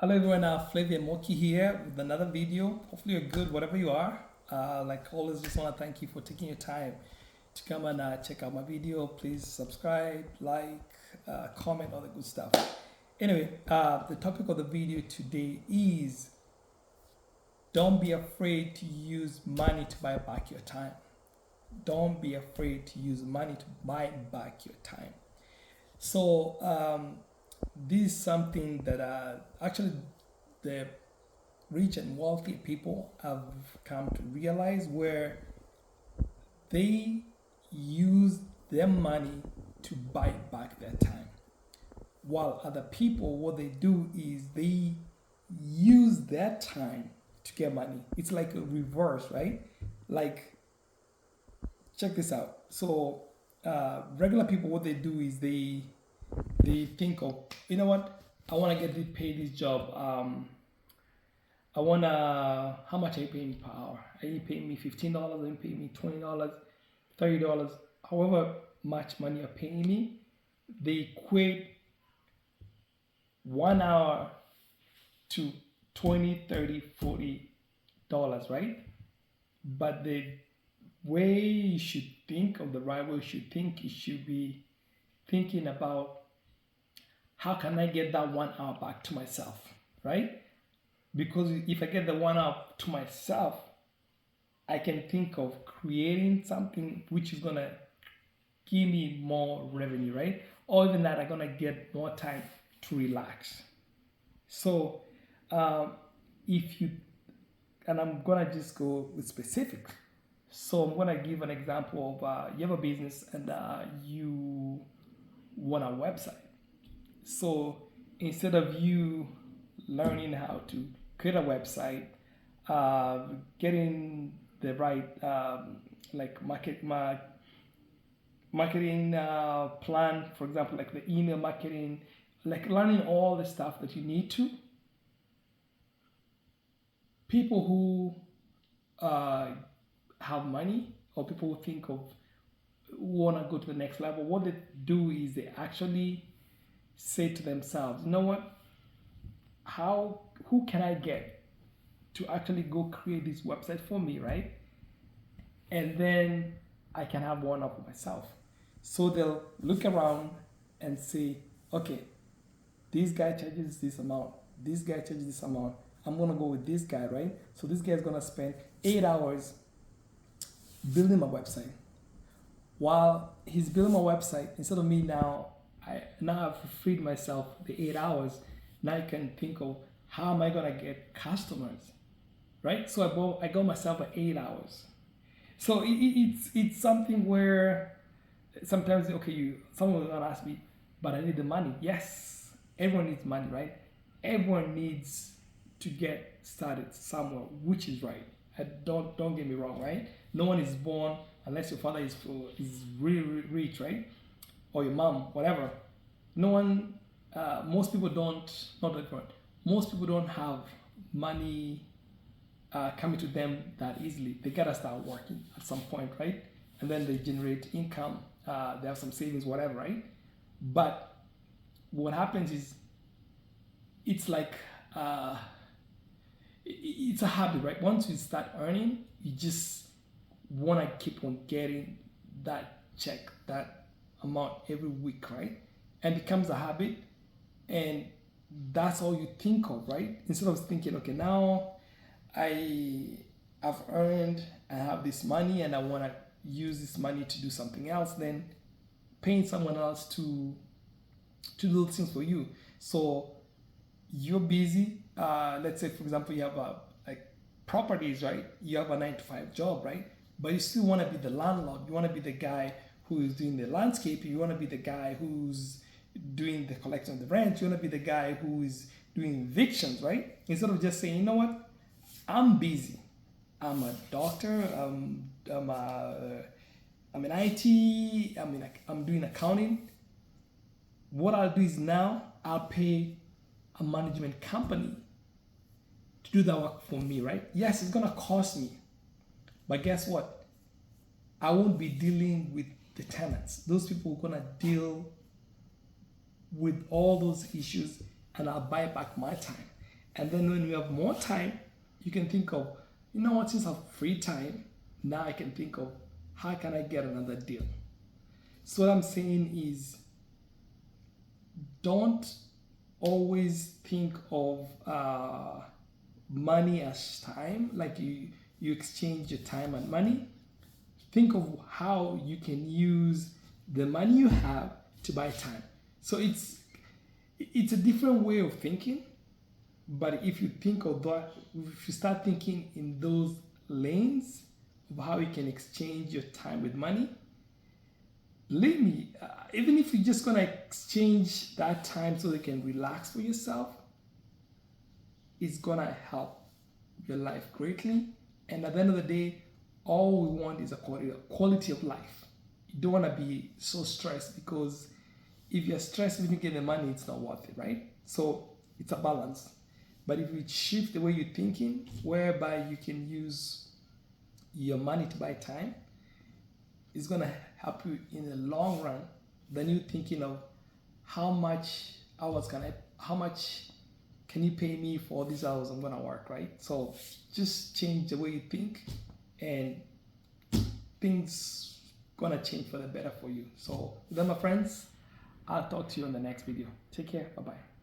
Hello everyone, Flavia Moki here with another video. Hopefully you're good, whatever you are. Like always, just want to thank you for taking your time to come and check out my video. Please subscribe, like, comment, all the good stuff. Anyway, the topic of the video today is don't be afraid to use money to buy back your time. Don't be afraid to use money to buy back your time. So, this is something that actually the rich and wealthy people have come to realize, where they use their money to buy back their time, while other people, what they do is they use their time to get money. It's like a reverse, right? Like, check this out. So regular people, what they do is they think of, you know what, I want to get paid this job. I want to, how much are you paying me per hour? Are you paying me $15? Are you paying me $20, $30? However much money you're paying me, they equate 1 hour to 20, 30, $40, right? But the way you should think, of the right way you should think, you should be thinking about, how can I get that 1 hour back to myself, right? Because if I get the 1 hour to myself, I can think of creating something which is gonna give me more revenue, right? Or even that, I'm gonna get more time to relax. So if you, and I'm gonna just go with specifics. So I'm gonna give an example of you have a business and you want a website. So instead of you learning how to create a website, getting the right marketing plan, for example, like the email marketing, like learning all the stuff that you need to, people who have money, or people who think of, want to go to the next level, what they do is they actually say to themselves, you know what, who can I get to actually go create this website for me, right? And then I can have one up for myself. So they'll look around and say, okay, this guy charges this amount, this guy charges this amount, I'm gonna go with this guy, right? So this guy is gonna spend 8 hours building my website. While he's building my website, instead of me now, I now have freed myself the 8 hours. Now I can think of, how am I gonna get customers, right? So I got myself 8 hours. So it's something where sometimes, okay, someone will not ask me, but I need the money. Yes, everyone needs money, right? Everyone needs to get started somewhere, which is right. Don't get me wrong, right? No one is born, unless your father is really, really rich, right? Or your mom, whatever. No one, most people don't, not everyone, most people don't have money coming to them that easily. They gotta start working at some point, right? And then they generate income, they have some savings, whatever, right? But what happens is, it's like, it's a habit, right? Once you start earning, you just want to keep on getting that check, that amount every week, right? And it becomes a habit, and that's all you think of, right? Instead of thinking, okay, now I've earned, I have this money, and I want to use this money to do something else, then paying someone else to do those things for you. So you're busy. Let's say, for example, you have like properties, right? You have a 9 to 5 job, right? But you still want to be the landlord. You want to be the guy who is doing the landscaping. You want to be the guy who's doing the collection of the rent. You want to be the guy who is doing evictions, right? Instead of just saying, you know what, I'm busy. I'm a doctor. I'm in IT. I'm doing accounting. What I'll do is, now I'll pay a management company to do that work for me, right? Yes, it's gonna cost me, but guess what? I won't be dealing with the tenants. Those people are gonna deal with all those issues, and I'll buy back my time. And then when you have more time, you can think of, you know what, since I have free time, now I can think of how can I get another deal. So what I'm saying is, don't always think of money as time, like you exchange your time and money. Think of how you can use the money you have to buy time. So it's a different way of thinking, but if you think of that, if you start thinking in those lanes of how you can exchange your time with money, believe me, even if you're just gonna exchange that time so you can relax for yourself, it's gonna help your life greatly. And at the end of the day, all we want is a quality of life. You don't want to be so stressed, because if you're stressed when you get the money, it's not worth it, right? So it's a balance. But if you shift the way you're thinking, whereby you can use your money to buy time, it's gonna help you in the long run. Then you thinking of how much can you pay me for all these hours I'm gonna work, right? So just change the way you think, and things gonna change for the better for you. So with that, my friends, I'll talk to you in the next video. Take care. Bye bye.